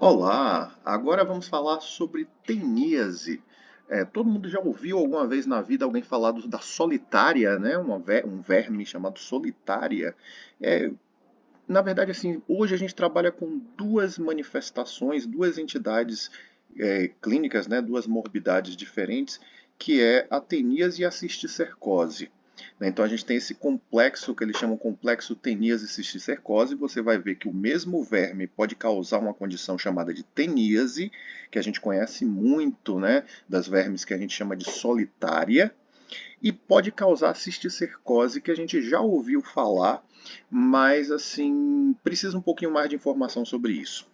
Olá, agora vamos falar sobre teníase. Todo mundo já ouviu alguma vez na vida alguém falar da solitária, né? Um verme chamado solitária. É, Na verdade, assim, hoje a gente trabalha com duas manifestações, duas entidades clínicas, né? Duas morbidades diferentes, que é a teníase e a cisticercose. Né? Então a gente tem esse complexo que eles chamam complexo teníase cisticercose. Você vai ver que o mesmo verme pode causar uma condição chamada de teníase, que a gente conhece muito, né, das vermes que a gente chama de solitária, e pode causar cisticercose, que a gente já ouviu falar, mas assim precisa um pouquinho mais de informação sobre isso.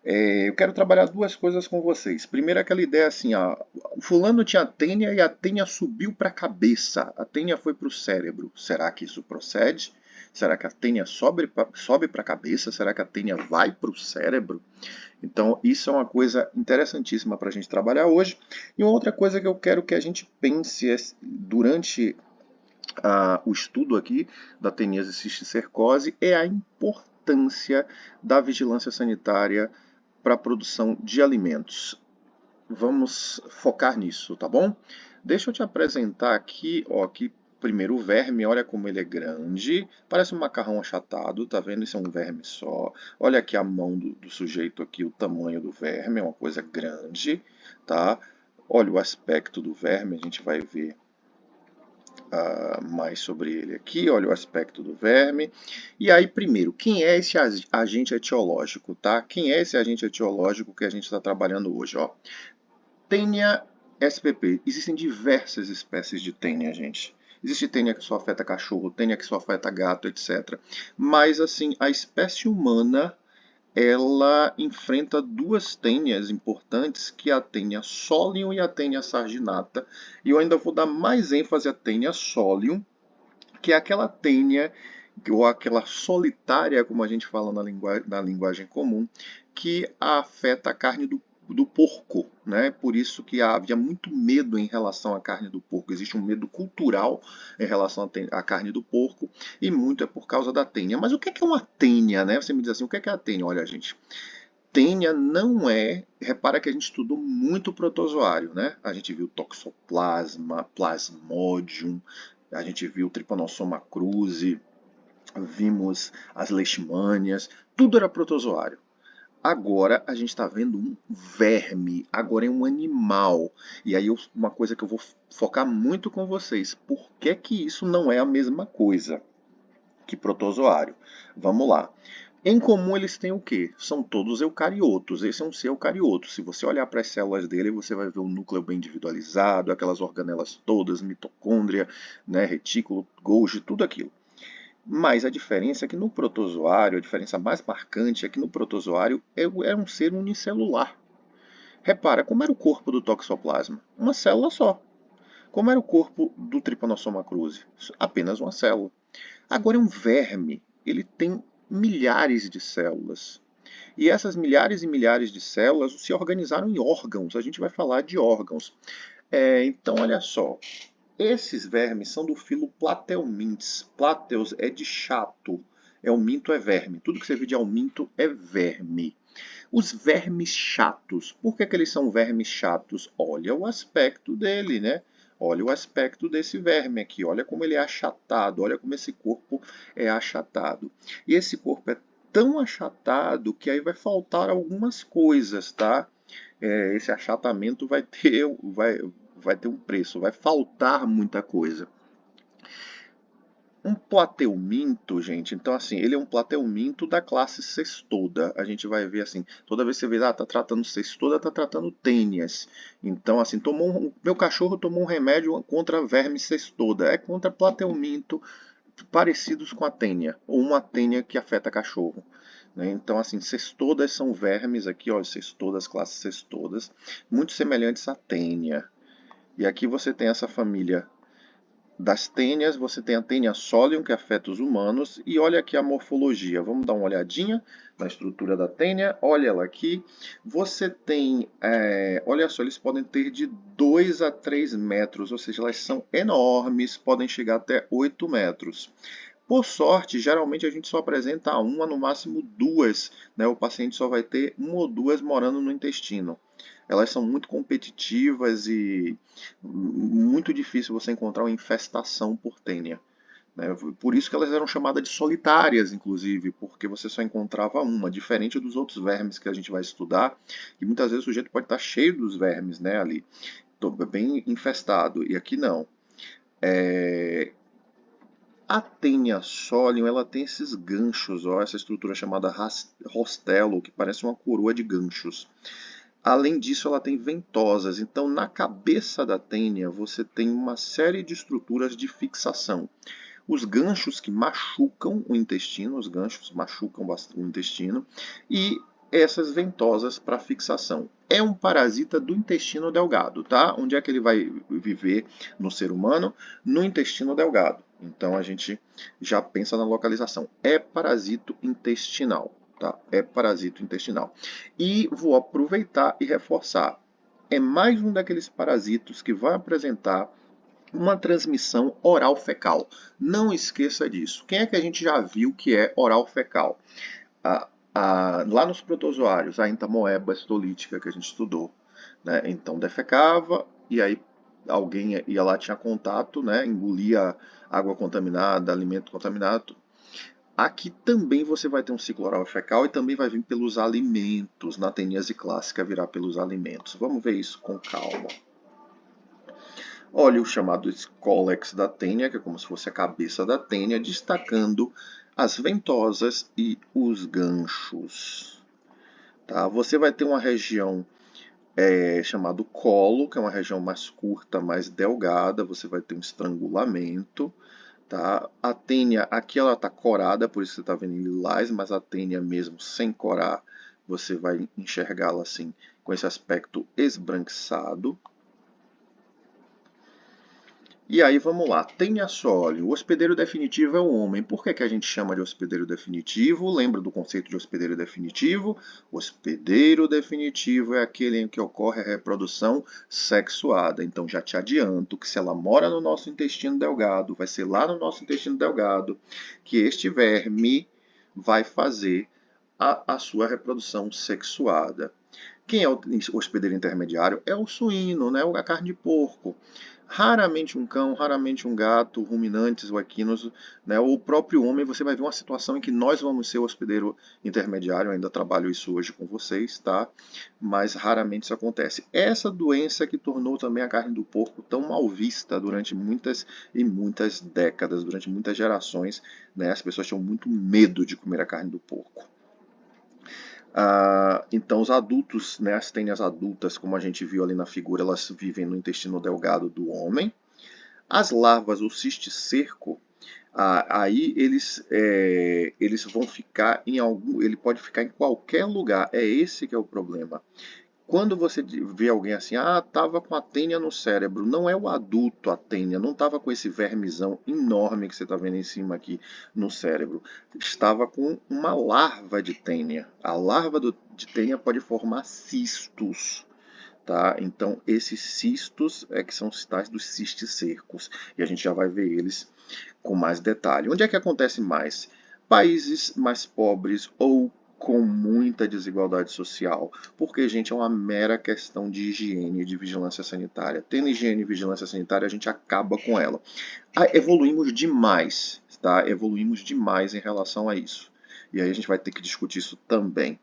Eu quero trabalhar duas coisas com vocês. Primeiro, aquela ideia assim, o fulano tinha tênia e a tênia subiu para a cabeça, a tênia foi para o cérebro. Será que isso procede? Será que a tênia sobe para a cabeça? Será que a tênia vai para o cérebro? Então, isso é uma coisa interessantíssima para a gente trabalhar hoje. E uma outra coisa que eu quero que a gente pense durante o estudo aqui da teníase cisticercose é a importância da vigilância sanitária para a produção de alimentos. Vamos focar nisso, tá bom? Deixa eu te apresentar aqui, ó, aqui primeiro o verme, olha como ele é grande, parece um macarrão achatado, tá vendo? Isso é um verme só. Olha aqui a mão do sujeito aqui, o tamanho do verme, é uma coisa grande, tá? Olha o aspecto do verme, a gente vai ver mais sobre ele aqui, olha o aspecto do verme. E aí, primeiro, quem é esse agente etiológico, tá? Quem é esse agente etiológico que a gente está trabalhando hoje, ó? Tênia spp. Existem diversas espécies de tênia, gente. Existe tênia que só afeta cachorro, tênia que só afeta gato, etc. Mas, assim, a espécie humana, ela enfrenta duas tênias importantes, que é a tênia solium e a tênia sarginata. E eu ainda vou dar mais ênfase à tênia solium, que é aquela tênia, ou aquela solitária, como a gente fala na linguagem comum, que afeta a carne do porco, né? Por isso que havia muito medo em relação à carne do porco. Existe um medo cultural em relação à carne do porco, e muito é por causa da tênia. Mas o que é uma tênia, né? Você me diz assim, o que é a tênia? Olha, gente, tênia não é. Repara que a gente estudou muito protozoário, né? A gente viu Toxoplasma, Plasmodium, a gente viu Trypanosoma cruzi, vimos as leishmanias, tudo era protozoário. Agora a gente está vendo um verme, agora é um animal. E aí uma coisa que eu vou focar muito com vocês, por que que isso não é a mesma coisa que protozoário? Vamos lá. Em comum eles têm o quê? São todos eucariotos. Esse é um ser eucarioto. Se você olhar para as células dele, você vai ver o núcleo bem individualizado, aquelas organelas todas, mitocôndria, né, retículo, Golgi, tudo aquilo. Mas a diferença é que no protozoário, a diferença mais marcante é que no protozoário é um ser unicelular. Repara, como era o corpo do toxoplasma? Uma célula só. Como era o corpo do Trypanosoma cruzi? Apenas uma célula. Agora é um verme. Ele tem milhares de células. E essas milhares e milhares de células se organizaram em órgãos. A gente vai falar de órgãos. Então, olha só. Esses vermes são do filo Platelmintes. Plateus é de chato. Elminto é verme. Tudo que você vê de elminto é verme. Os vermes chatos. Por que eles são vermes chatos? Olha o aspecto dele, né? Olha o aspecto desse verme aqui. Olha como ele é achatado. Olha como esse corpo é achatado. E esse corpo é tão achatado que aí vai faltar algumas coisas, tá? Esse achatamento vai ter um preço, vai faltar muita coisa. Um plateuminto, gente, então assim, ele é um plateuminto da classe cestoda. A gente vai ver assim, toda vez que você vê, tá tratando cestoda, tá tratando tênias. Então assim, meu cachorro tomou um remédio contra verme cestoda, é contra plateuminto parecidos com a tênia, ou uma tênia que afeta cachorro. Né? Então, assim, cestodas são vermes aqui, ó, cestodas, classes cestodas, muito semelhantes à tênia. E aqui você tem essa família das tênias, você tem a tênia solium, que afeta os humanos, e olha aqui a morfologia. Vamos dar uma olhadinha na estrutura da tênia. Olha ela aqui. Você tem, olha só, eles podem ter de 2 a 3 metros, ou seja, elas são enormes, podem chegar até 8 metros. Por sorte, geralmente a gente só apresenta uma, no máximo duas, né? O paciente só vai ter uma ou duas morando no intestino. Elas são muito competitivas e muito difícil você encontrar uma infestação por tênia, né? Por isso que elas eram chamadas de solitárias, inclusive, porque você só encontrava uma, diferente dos outros vermes que a gente vai estudar, e muitas vezes o sujeito pode estar cheio dos vermes, né, ali, bem infestado, e aqui não. A Taenia solium, ela tem esses ganchos, ó, essa estrutura chamada rostelo, que parece uma coroa de ganchos. Além disso, ela tem ventosas. Então, na cabeça da tênia, você tem uma série de estruturas de fixação. Os ganchos que machucam o intestino, os ganchos machucam o intestino, e essas ventosas para fixação. É um parasita do intestino delgado, tá? Onde é que ele vai viver no ser humano? No intestino delgado. Então a gente já pensa na localização. É parasito intestinal, tá? É parasito intestinal. E vou aproveitar e reforçar. É mais um daqueles parasitos que vai apresentar uma transmissão oral fecal. Não esqueça disso. Quem é que a gente já viu que é oral fecal? Lá nos protozoários, a entamoeba estolítica que a gente estudou, né? Então defecava e aí alguém ia lá, tinha contato, né? Engolia água contaminada, alimento contaminado. Aqui também você vai ter um ciclo oral fecal e também vai vir pelos alimentos. Na teníase clássica virá pelos alimentos. Vamos ver isso com calma. Olha o chamado Scolex da tênia, que é como se fosse a cabeça da tênia, destacando as ventosas e os ganchos. Tá? Você vai ter uma região chamada colo, que é uma região mais curta, mais delgada, você vai ter um estrangulamento. Tá? A tênia, aqui ela está corada, por isso você está vendo em lilás, mas a tênia mesmo sem corar, você vai enxergá-la assim, com esse aspecto esbranquiçado. E aí vamos lá, tênia solium. O hospedeiro definitivo é o homem. Por que a gente chama de hospedeiro definitivo? Lembra do conceito de hospedeiro definitivo? Hospedeiro definitivo é aquele em que ocorre a reprodução sexuada. Então já te adianto que se ela mora no nosso intestino delgado, vai ser lá no nosso intestino delgado que este verme vai fazer a sua reprodução sexuada. Quem é o hospedeiro intermediário? É o suíno, né? A carne de porco. Raramente um cão, raramente um gato, ruminantes ou equinos, né? O próprio homem, você vai ver uma situação em que nós vamos ser o hospedeiro intermediário, eu ainda trabalho isso hoje com vocês, tá? Mas raramente isso acontece. Essa doença que tornou também a carne do porco tão mal vista durante muitas e muitas décadas, durante muitas gerações, né? As pessoas tinham muito medo de comer a carne do porco. Então, os adultos, né, as tênias adultas, como a gente viu ali na figura, elas vivem no intestino delgado do homem. As larvas, o cisticerco, aí eles vão ficar em algum, ele pode ficar em qualquer lugar. É esse que é o problema. Quando você vê alguém assim, tava com a tênia no cérebro, não é o adulto a tênia, não estava com esse vermezão enorme que você está vendo em cima aqui no cérebro. Estava com uma larva de tênia. A larva de tênia pode formar cistos. Tá? Então, esses cistos é que são os tais dos cisticercos. E a gente já vai ver eles com mais detalhe. Onde é que acontece mais? Países mais pobres ou com muita desigualdade social, porque, gente, é uma mera questão de higiene e de vigilância sanitária. Tendo higiene e vigilância sanitária, a gente acaba com ela. Evoluímos demais, tá? Evoluímos demais em relação a isso. E aí a gente vai ter que discutir isso também.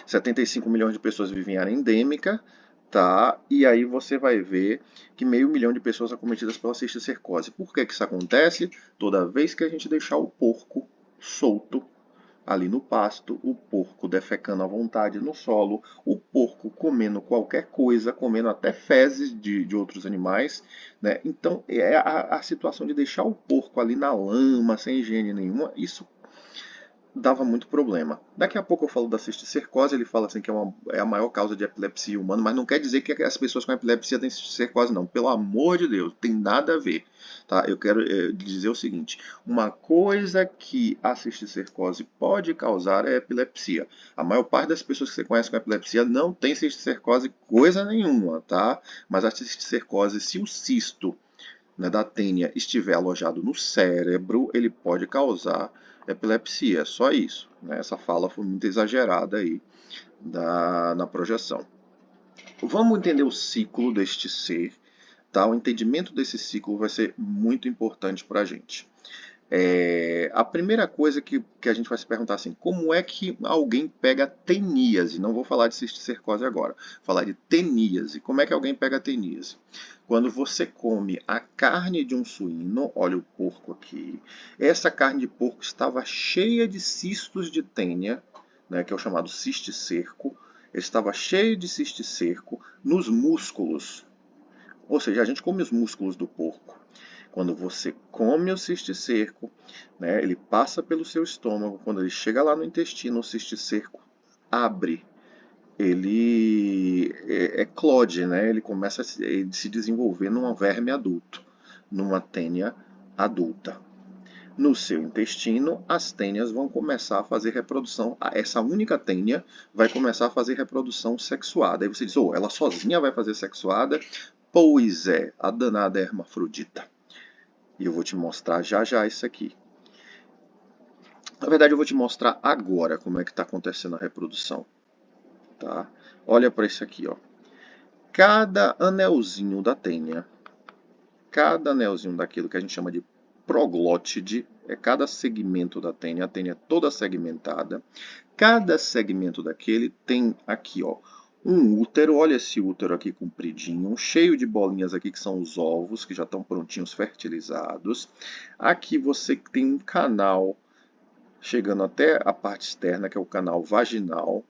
75 milhões de pessoas vivem em área endêmica, tá? E aí você vai ver que meio milhão de pessoas acometidas pela cisticercose. Por que isso acontece? Toda vez que a gente deixar o porco solto ali no pasto, o porco defecando à vontade no solo, o porco comendo qualquer coisa, comendo até fezes de outros animais, né? Então, é a situação de deixar o porco ali na lama, sem higiene nenhuma, isso dava muito problema. Daqui a pouco eu falo da cisticercose, ele fala assim que é a maior causa de epilepsia humana, mas não quer dizer que as pessoas com epilepsia têm cisticercose, não. Pelo amor de Deus, tem nada a ver. Tá? Eu quero dizer o seguinte, uma coisa que a cisticercose pode causar é epilepsia. A maior parte das pessoas que você conhece com epilepsia não tem cisticercose coisa nenhuma, tá? Mas a cisticercose, se o cisto né, da tênia estiver alojado no cérebro, ele pode causar epilepsia. É só isso. Né? Essa fala foi muito exagerada aí na projeção. Vamos entender o ciclo deste ser. Tá? O entendimento desse ciclo vai ser muito importante para a gente. A primeira coisa que a gente vai se perguntar assim, como é que alguém pega teníase? Não vou falar de cisticercose agora, vou falar de teníase. Como é que alguém pega teníase? Quando você come a carne de um suíno, olha o porco aqui, essa carne de porco estava cheia de cistos de tênia, né, que é o chamado cisticerco, estava cheio de cisticerco nos músculos. Ou seja, a gente come os músculos do porco. Quando você come o cisticerco, né, ele passa pelo seu estômago, quando ele chega lá no intestino, o cisticerco abre, ele eclode, né, ele começa a se desenvolver num verme adulto, numa tênia adulta. No seu intestino, as tênias vão começar a fazer reprodução. Essa única tênia vai começar a fazer reprodução sexuada. Aí você diz, ela sozinha vai fazer sexuada? Pois é, a danada é hermafrodita. E eu vou te mostrar já já isso aqui. Na verdade, eu vou te mostrar agora como é que está acontecendo a reprodução. Tá? Olha para isso aqui. Ó. Cada anelzinho da tênia, cada anelzinho daquilo que a gente chama de proglótide, é cada segmento da tênia, a tênia é toda segmentada. Cada segmento daquele tem aqui, ó, um útero, olha esse útero aqui compridinho, cheio de bolinhas aqui que são os ovos, que já estão prontinhos, fertilizados. Aqui você tem um canal chegando até a parte externa, que é o canal vaginal.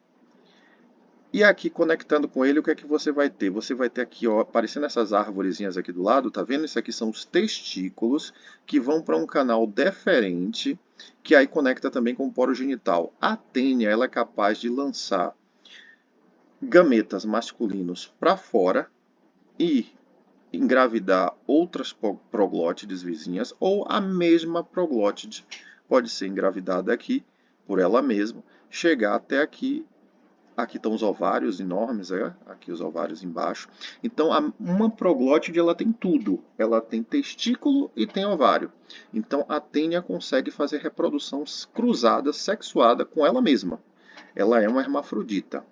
E aqui, conectando com ele, o que é que você vai ter? Você vai ter aqui, ó, aparecendo essas árvorezinhas aqui do lado, tá vendo? Isso aqui são os testículos que vão para um canal deferente, que aí conecta também com o poro genital. A tênia, ela é capaz de lançar gametas masculinos para fora e engravidar outras proglótides vizinhas, ou a mesma proglótide pode ser engravidada aqui por ela mesma, chegar até aqui. Aqui estão os ovários enormes, aqui os ovários embaixo. Então, uma proglótide ela tem tudo. Ela tem testículo e tem ovário. Então, a tênia consegue fazer reprodução cruzada, sexuada com ela mesma. Ela é uma hermafrodita.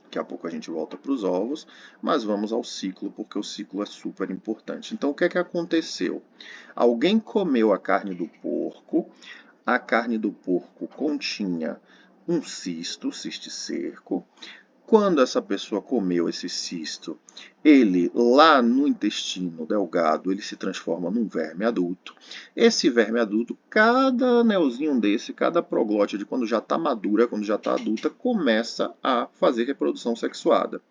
Daqui a pouco a gente volta para os ovos, mas vamos ao ciclo, porque o ciclo é super importante. Então, o que é que aconteceu? Alguém comeu a carne do porco, a carne do porco continha um cisto, cisticerco. Quando essa pessoa comeu esse cisto, ele lá no intestino delgado, ele se transforma num verme adulto. Esse verme adulto, cada anelzinho desse, cada proglótide, quando já está madura, quando já está adulta, começa a fazer reprodução sexuada.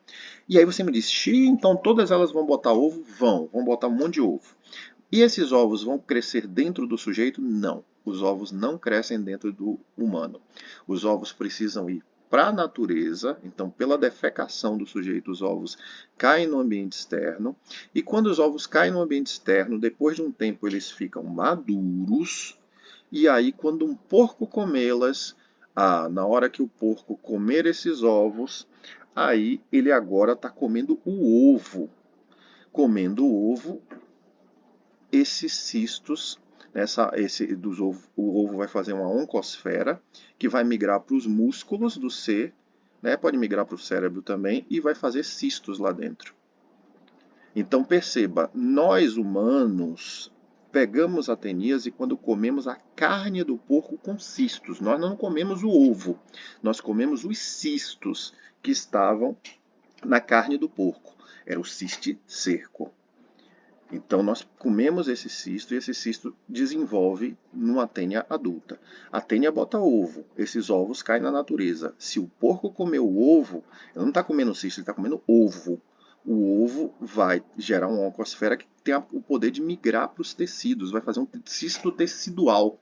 E aí você me diz, então todas elas vão botar ovo? Vão botar um monte de ovo. E esses ovos vão crescer dentro do sujeito? Não. Os ovos não crescem dentro do humano. Os ovos precisam ir para a natureza, então pela defecação do sujeito os ovos caem no ambiente externo, e quando os ovos caem no ambiente externo, depois de um tempo eles ficam maduros, e aí quando um porco comê-las, na hora que o porco comer esses ovos, aí ele agora está comendo o ovo. Comendo o ovo, esses cistos, o ovo vai fazer uma oncosfera, que vai migrar para os músculos do ser, né, pode migrar para o cérebro também, e vai fazer cistos lá dentro. Então perceba, nós humanos pegamos a teníase quando comemos a carne do porco com cistos. Nós não comemos o ovo, nós comemos os cistos que estavam na carne do porco. Era o cisticerco. Então, nós comemos esse cisto e esse cisto desenvolve numa tênia adulta. A tênia bota ovo, esses ovos caem na natureza. Se o porco comer o ovo, ele não está comendo cisto, ele está comendo ovo. O ovo vai gerar uma oncosfera que tem o poder de migrar para os tecidos, vai fazer um cisto tecidual.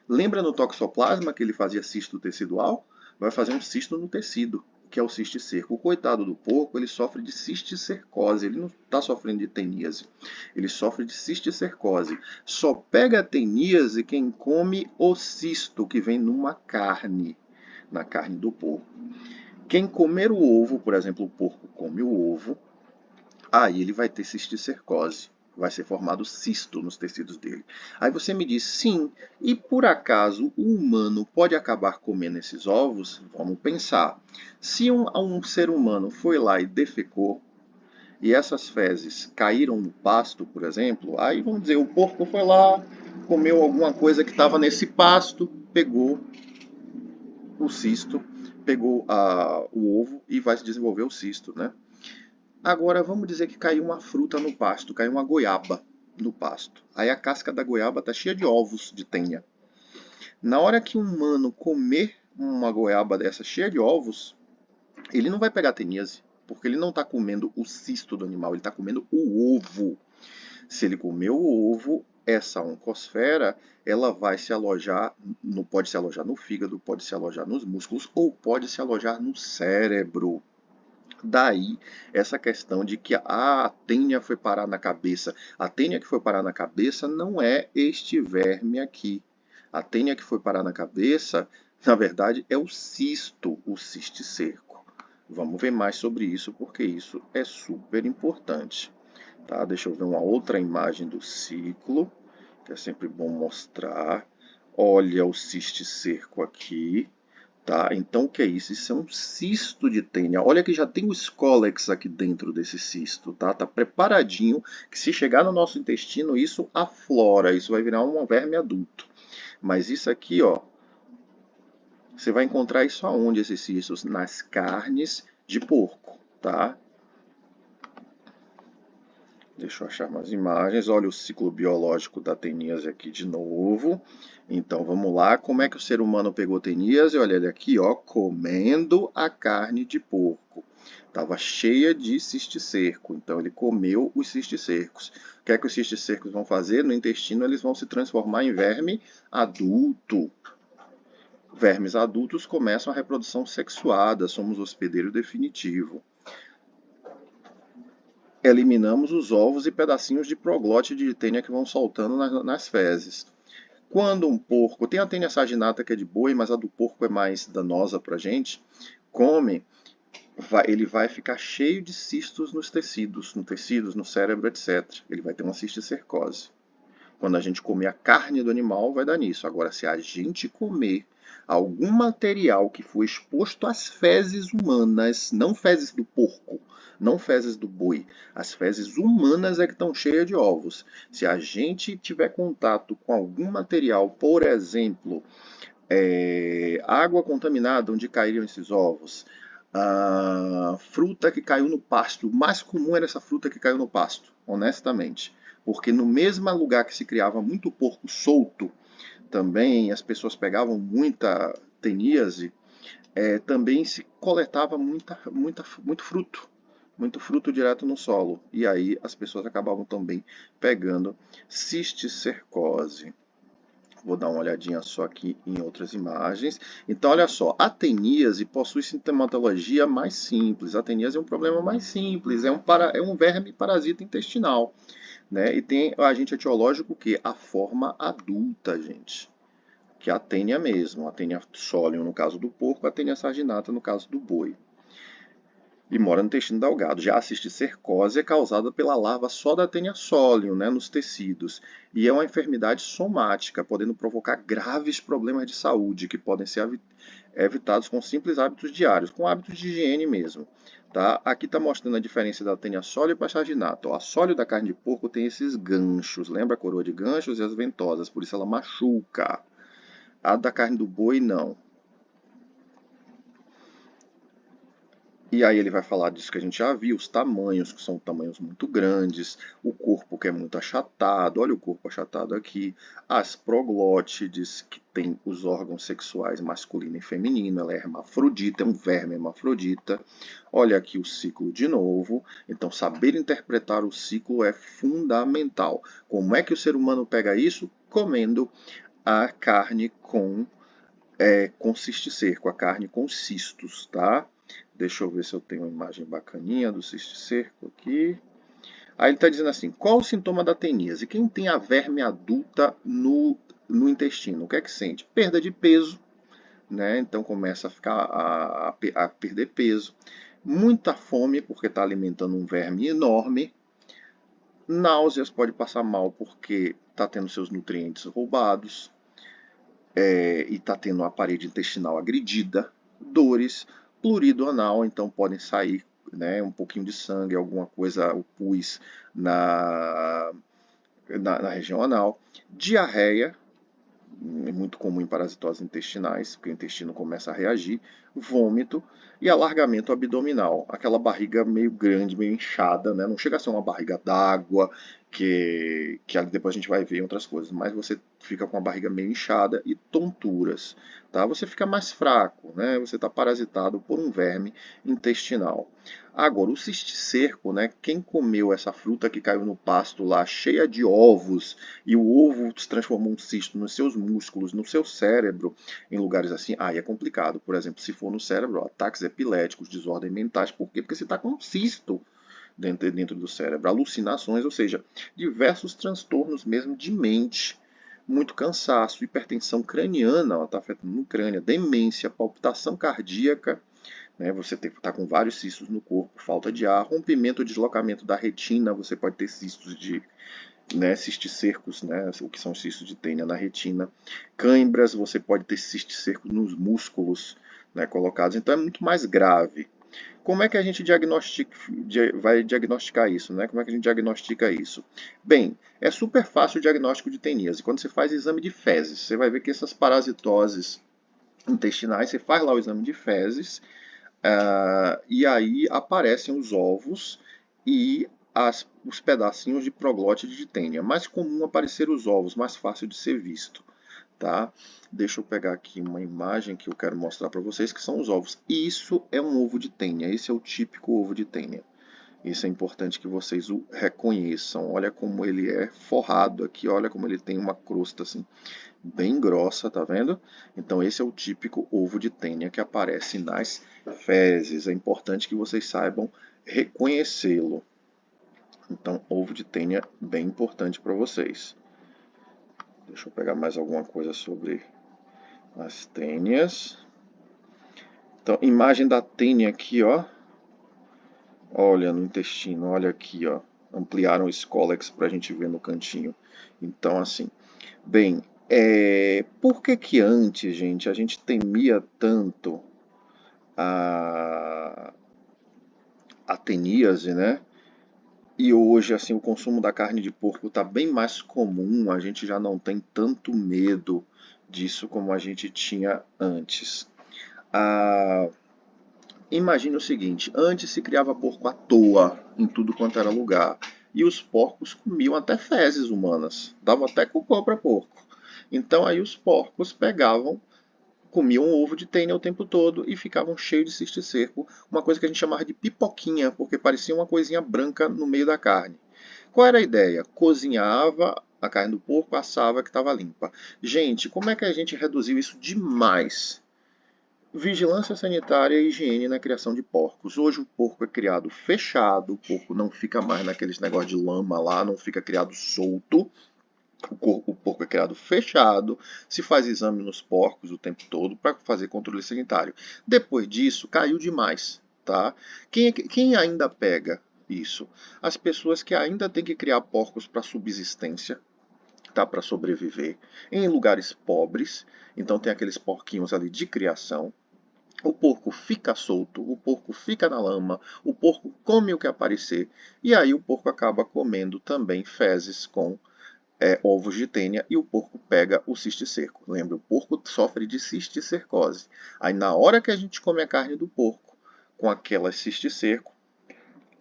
Lembra no toxoplasma que ele fazia cisto tecidual? Vai fazer um cisto no tecido, que é o cisticerco. O coitado do porco, ele sofre de cisticercose, ele não está sofrendo de teníase, ele sofre de cisticercose. Só pega a teníase quem come o cisto, que vem numa carne, na carne do porco. Quem comer o ovo, por exemplo, o porco come o ovo, aí ele vai ter cisticercose. Vai ser formado cisto nos tecidos dele. Aí você me diz, sim, e por acaso o humano pode acabar comendo esses ovos? Vamos pensar. Se um ser humano foi lá e defecou, e essas fezes caíram no pasto, por exemplo, aí vamos dizer, o porco foi lá, comeu alguma coisa que estava nesse pasto, pegou o cisto, pegou o ovo e vai se desenvolver o cisto, né? Agora vamos dizer que caiu uma fruta no pasto, caiu uma goiaba no pasto. Aí a casca da goiaba está cheia de ovos de tênia. Na hora que um humano comer uma goiaba dessa cheia de ovos, ele não vai pegar teníase, porque ele não está comendo o cisto do animal, ele está comendo o ovo. Se ele comeu o ovo, essa oncosfera, ela vai se alojar, pode se alojar no fígado, pode se alojar nos músculos ou pode se alojar no cérebro. Daí essa questão de que a tênia foi parar na cabeça. A tênia que foi parar na cabeça não é este verme aqui. A tênia que foi parar na cabeça, na verdade, é o cisto, o cisticerco. Vamos ver mais sobre isso, porque isso é super importante. Tá? Deixa eu ver uma outra imagem do ciclo, que é sempre bom mostrar. Olha o cisticerco aqui. Tá? Então, o que é isso? Isso é um cisto de tênia. Olha que já tem o Scolex aqui dentro desse cisto, tá? Tá preparadinho, que se chegar no nosso intestino, isso aflora, isso vai virar um verme adulto. Mas isso aqui, ó, você vai encontrar isso aonde, esses cistos? Nas carnes de porco, tá? Deixa eu achar mais imagens. Olha o ciclo biológico da teníase aqui de novo. Então vamos lá. Como é que o ser humano pegou teníase? Olha ele aqui, ó, comendo a carne de porco. Estava cheia de cisticerco. Então ele comeu os cisticercos. O que é que os cisticercos vão fazer? No intestino eles vão se transformar em verme adulto. Vermes adultos começam a reprodução sexuada. Somos hospedeiro definitivo. Eliminamos os ovos e pedacinhos de proglótide de tênia que vão soltando nas fezes. Quando um porco, tem a tênia saginata que é de boi, mas a do porco é mais danosa para a gente, come, ele vai ficar cheio de cistos nos tecidos, no cérebro, etc. Ele vai ter uma cisticercose. Quando a gente comer a carne do animal, vai dar nisso. Agora, se a gente comer algum material que foi exposto às fezes humanas, não fezes do porco, não fezes do boi, as fezes humanas é que estão cheias de ovos. Se a gente tiver contato com algum material, por exemplo, água contaminada onde caíram esses ovos, a fruta que caiu no pasto, o mais comum era essa fruta que caiu no pasto, honestamente. Porque no mesmo lugar que se criava muito porco solto, também as pessoas pegavam muita teníase, também se coletava muito fruto direto no solo. E aí as pessoas acabavam também pegando cisticercose. Vou dar uma olhadinha só aqui em outras imagens. Então, olha só, a teníase possui sintomatologia mais simples. A teníase é um problema mais simples, é um verme parasita intestinal. Né? E tem o agente etiológico que a forma adulta, gente. Que é a tênia mesmo, a tênia solium no caso do porco, a tênia saginata no caso do boi. E mora no intestino delgado. Já a cisticercose é causada pela larva só da tênia solium, né, nos tecidos. E é uma enfermidade somática, podendo provocar graves problemas de saúde, que podem ser evitados com simples hábitos diários, com hábitos de higiene mesmo. Tá? Aqui está mostrando a diferença da tênia sóleo para a saginata. A sóleo da carne de porco tem esses ganchos, lembra a coroa de ganchos e as ventosas, por isso ela machuca. A da carne do boi, não. E aí ele vai falar disso que a gente já viu, os tamanhos, que são tamanhos muito grandes, o corpo que é muito achatado, olha o corpo achatado aqui, as proglótides, que tem os órgãos sexuais masculino e feminino, ela é hermafrodita, é um verme hermafrodita. Olha aqui o ciclo de novo, então saber interpretar o ciclo é fundamental. Como é que o ser humano pega isso? Comendo a carne com cisticerco, a carne com cistos, tá? Deixa eu ver se eu tenho uma imagem bacaninha do cisticerco aqui. Aí ele está dizendo assim, qual o sintoma da teníase? Quem tem a verme adulta no intestino, o que é que sente? Perda de peso, né? Então começa a ficar a perder peso. Muita fome, porque está alimentando um verme enorme. Náuseas, pode passar mal porque está tendo seus nutrientes roubados, e está tendo a parede intestinal agredida. Dores, prurido anal, então podem sair, né, um pouquinho de sangue, alguma coisa, o pus na, na região anal. Diarreia, é muito comum em parasitoses intestinais, porque o intestino começa a reagir, vômito e alargamento abdominal, aquela barriga meio grande, meio inchada, né? Não chega a ser uma barriga d'água, que depois a gente vai ver em outras coisas, mas você fica com a barriga meio inchada e tonturas, tá? Você fica mais fraco, né? Você está parasitado por um verme intestinal. Agora, o cisticerco, né? Quem comeu essa fruta que caiu no pasto lá, cheia de ovos, e o ovo se transformou um cisto nos seus músculos, no seu cérebro, em lugares assim, aí é complicado. Por exemplo, se for no cérebro, ó, ataques epiléticos, desordens mentais. Por quê? Porque você está com um cisto dentro do cérebro. Alucinações, ou seja, diversos transtornos mesmo de mente. Muito cansaço, hipertensão craniana, está afetando no crânio, demência, palpitação cardíaca, né? Você está com vários cistos no corpo, falta de ar, rompimento ou deslocamento da retina, você pode ter cistos de, né, cisticercos, né, o que são cistos de tênia na retina. Cãibras, você pode ter cisticercos nos músculos, né, colocados, então é muito mais grave. Como é que a gente vai diagnosticar isso? Né? Como é que a gente diagnostica isso? Bem, é super fácil o diagnóstico de teníase. Quando você faz exame de fezes, você vai ver que essas parasitoses intestinais, você faz lá o exame de fezes, e aí aparecem os ovos e os pedacinhos de proglótide de tênia. Mais comum aparecer os ovos, mais fácil de ser visto. Tá? Deixa eu pegar aqui uma imagem que eu quero mostrar para vocês, que são os ovos. Isso é um ovo de tênia, esse é o típico ovo de tênia. Isso é importante que vocês o reconheçam. Olha como ele é forrado aqui, olha como ele tem uma crosta assim bem grossa, tá vendo? Então esse é o típico ovo de tênia que aparece nas fezes. É importante que vocês saibam reconhecê-lo. Então, ovo de tênia bem importante para vocês. Deixa eu pegar mais alguma coisa sobre as tênias. Então, imagem da tênia aqui, ó. Olha no intestino, olha aqui, ó. Ampliaram o Scolex para a gente ver no cantinho. Então, assim, bem, por que que antes, gente, a gente temia tanto a, a teníase, né? E hoje, assim, o consumo da carne de porco está bem mais comum, a gente já não tem tanto medo disso como a gente tinha antes. Ah, imagine o seguinte, antes se criava porco à toa, em tudo quanto era lugar, e os porcos comiam até fezes humanas, davam até cocô para porco. Então aí os porcos pegavam, comiam ovo de tênia o tempo todo e ficavam cheios de cisticerco, uma coisa que a gente chamava de pipoquinha, porque parecia uma coisinha branca no meio da carne. Qual era a ideia? Cozinhava a carne do porco, assava que estava limpa. Gente, como é que a gente reduziu isso demais? Vigilância sanitária e higiene na criação de porcos. Hoje o porco é criado fechado, o porco não fica mais naqueles negócios de lama lá, não fica criado solto. O porco é criado fechado, se faz exame nos porcos o tempo todo para fazer controle sanitário. Depois disso, caiu demais, tá? Quem ainda pega isso? As pessoas que ainda têm que criar porcos para subsistência, tá? Para sobreviver, em lugares pobres. Então tem aqueles porquinhos ali de criação. O porco fica solto, o porco fica na lama, o porco come o que aparecer, e aí o porco acaba comendo também fezes com ovos de tênia e o porco pega o cisticerco. Lembra, o porco sofre de cisticercose. Aí na hora que a gente come a carne do porco com aquela cisticerco,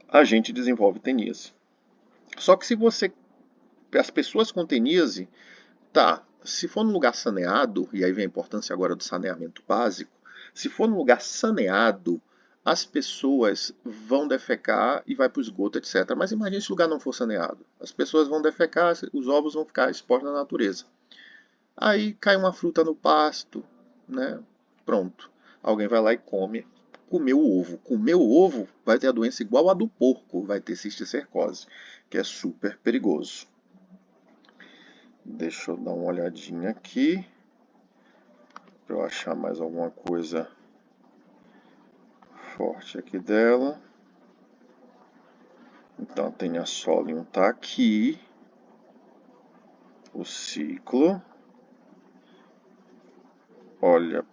a gente desenvolve teníase. Só que se você, as pessoas com teníase, tá, se for num lugar saneado, e aí vem a importância agora do saneamento básico, se for num lugar saneado, as pessoas vão defecar e vai para o esgoto, etc. Mas imagine se o lugar não for saneado. As pessoas vão defecar, os ovos vão ficar expostos na natureza. Aí cai uma fruta no pasto, né? Pronto. Alguém vai lá e come. Comeu o ovo. Comeu o ovo, vai ter a doença igual a do porco, vai ter cisticercose, que é super perigoso. Deixa eu dar uma olhadinha aqui para eu achar mais alguma coisa forte aqui dela. Então, a tênia solium está aqui, o ciclo, olha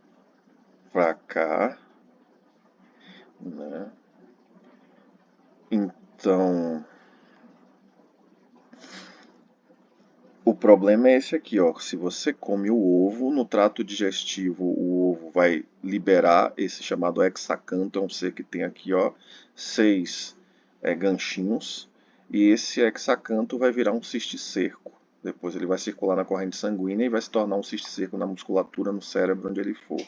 para cá, né? Então, o problema é esse aqui, ó. Se você come o ovo, no trato digestivo, o ovo vai liberar esse chamado hexacanto, é um ser que tem aqui, ó, 6 ganchinhos, e esse hexacanto vai virar um cisticerco. Depois ele vai circular na corrente sanguínea e vai se tornar um cisticerco na musculatura, no cérebro, onde ele for.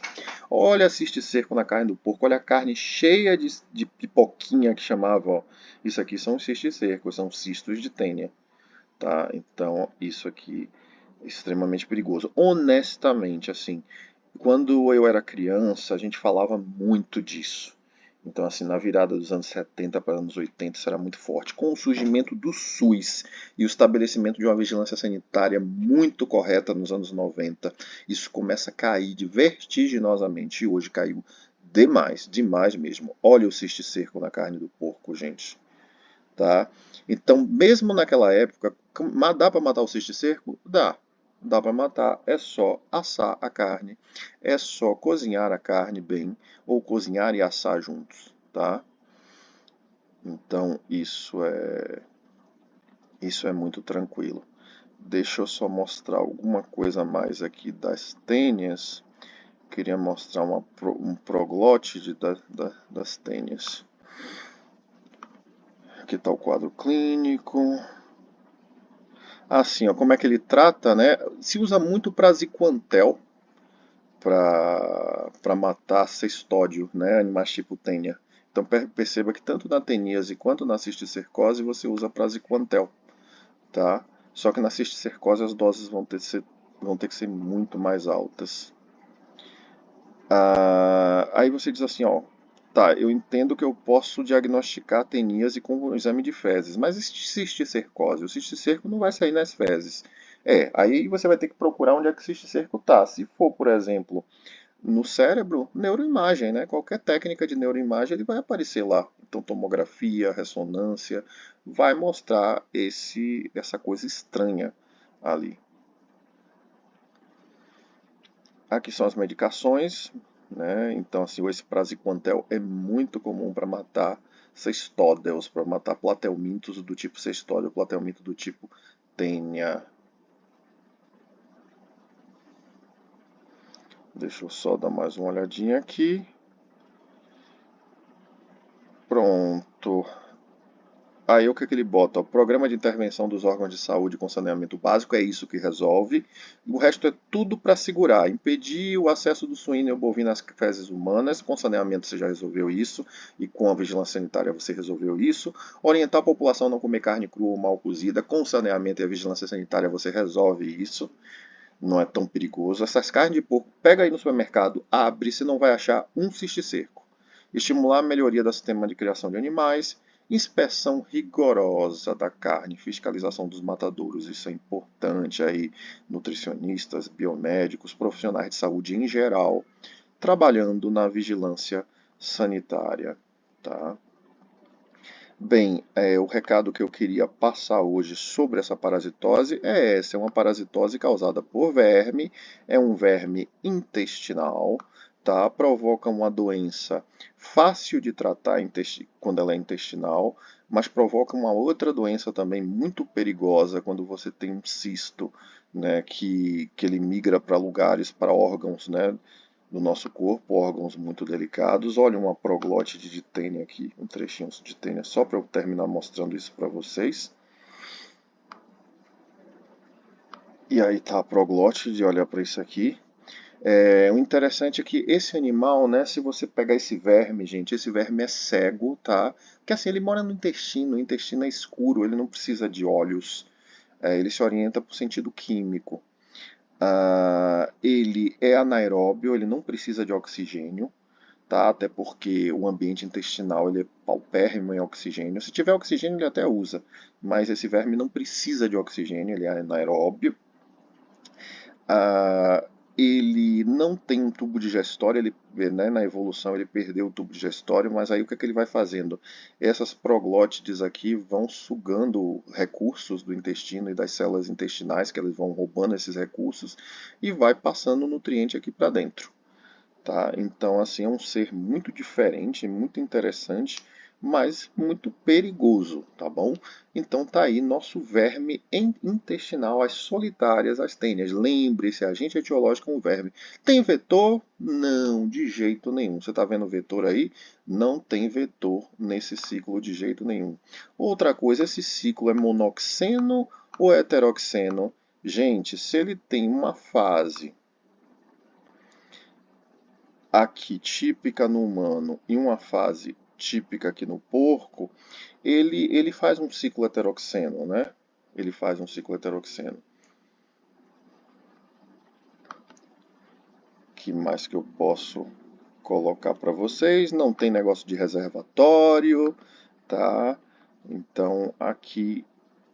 Olha cisticerco na carne do porco, olha a carne cheia de pipoquinha que chamava, ó. Isso aqui são cisticercos, são cistos de tênia. Tá? Então, isso aqui é extremamente perigoso. Honestamente, assim, quando eu era criança, a gente falava muito disso. Então, assim, na virada dos anos 70 para anos 80, isso era muito forte. Com o surgimento do SUS e o estabelecimento de uma vigilância sanitária muito correta nos anos 90, isso começa a cair vertiginosamente. E hoje caiu demais, demais mesmo. Olha o cisticerco na carne do porco, gente. Tá? Então, mesmo naquela época, dá para matar o cisticerco? Dá. Dá para matar, é só assar a carne, é só cozinhar a carne bem, ou cozinhar e assar juntos, tá? Então, isso é muito tranquilo. Deixa eu só mostrar alguma coisa mais aqui das tênias. Queria mostrar um proglótide das tênias. Aqui está o quadro clínico. Assim, ó, como é que ele trata, né? Se usa muito praziquantel para matar cestódio, né? Animais tipo tênia. Então perceba que tanto na teníase quanto na cisticercose você usa praziquantel, tá? Só que na cisticercose as doses vão ter que ser muito mais altas. Aí você diz assim, ó, tá, eu entendo que eu posso diagnosticar teníase com o exame de fezes, mas e cisticercose? O cisticerco não vai sair nas fezes. Aí você vai ter que procurar onde é que o cisticerco está. Se for, por exemplo, no cérebro, neuroimagem, né? Qualquer técnica de neuroimagem ele vai aparecer lá. Então, tomografia, ressonância, vai mostrar essa coisa estranha ali. Aqui são as medicações, né? Então, assim, esse praziquantel é muito comum para matar cestódeos, para matar platelmintos do tipo cestódeo, platelminto do tipo tênia. Deixa eu só dar mais uma olhadinha aqui. Pronto. Aí o que ele bota? O programa de intervenção dos órgãos de saúde com saneamento básico é isso que resolve. O resto é tudo para segurar, impedir o acesso do suíno e o bovino às fezes humanas. Com saneamento você já resolveu isso, e com a vigilância sanitária você resolveu isso. Orientar a população a não comer carne crua ou mal cozida. Com saneamento e a vigilância sanitária você resolve isso. Não é tão perigoso. Essas carnes de porco, pega aí no supermercado, abre, você não vai achar um cisticerco. Estimular a melhoria do sistema de criação de animais, inspeção rigorosa da carne, fiscalização dos matadouros, isso é importante aí, nutricionistas, biomédicos, profissionais de saúde em geral, trabalhando na vigilância sanitária, tá? Bem, o recado que eu queria passar hoje sobre essa parasitose é essa, é uma parasitose causada por verme, é um verme intestinal, tá? Provoca uma doença fácil de tratar quando ela é intestinal, mas provoca uma outra doença também muito perigosa quando você tem um cisto, né, que ele migra para lugares, para órgãos, né, do nosso corpo, órgãos muito delicados. Olha uma proglótide de tênia aqui, um trechinho de tênia, só para eu terminar mostrando isso para vocês. E aí tá a proglótide, olha para isso aqui. O interessante é que esse animal, né, se você pegar esse verme, gente, esse verme é cego, tá? Porque assim, ele mora no intestino, o intestino é escuro, ele não precisa de olhos, ele se orienta por sentido químico. Ele é anaeróbio, ele não precisa de oxigênio, tá? Até porque o ambiente intestinal ele é paupérrimo em oxigênio. Se tiver oxigênio, ele até usa, mas esse verme não precisa de oxigênio, ele é anaeróbio. ele não tem um tubo digestório, ele, né, na evolução ele perdeu o tubo digestório, mas aí o que é que ele vai fazendo? Essas proglótides aqui vão sugando recursos do intestino e das células intestinais, que eles vão roubando esses recursos e vai passando o nutriente aqui para dentro. Tá? Então, assim, é um ser muito diferente, muito interessante, mas muito perigoso, tá bom? Então tá aí nosso verme intestinal, as solitárias, as tênias. Lembre-se, agente etiológico é um verme. Tem vetor? Não, de jeito nenhum. Você está vendo o vetor aí? Não tem vetor nesse ciclo de jeito nenhum. Outra coisa, esse ciclo é monoxeno ou heteroxeno? Gente, se ele tem uma fase aqui típica no humano e uma fase típica aqui no porco, ele faz um ciclo heteroxeno, né? Ele faz um ciclo heteroxeno. Que mais que eu posso colocar para vocês? Não tem negócio de reservatório, tá? Então aqui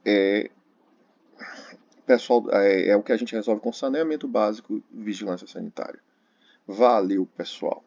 é pessoal, é o que a gente resolve com saneamento básico e vigilância sanitária. Valeu, pessoal!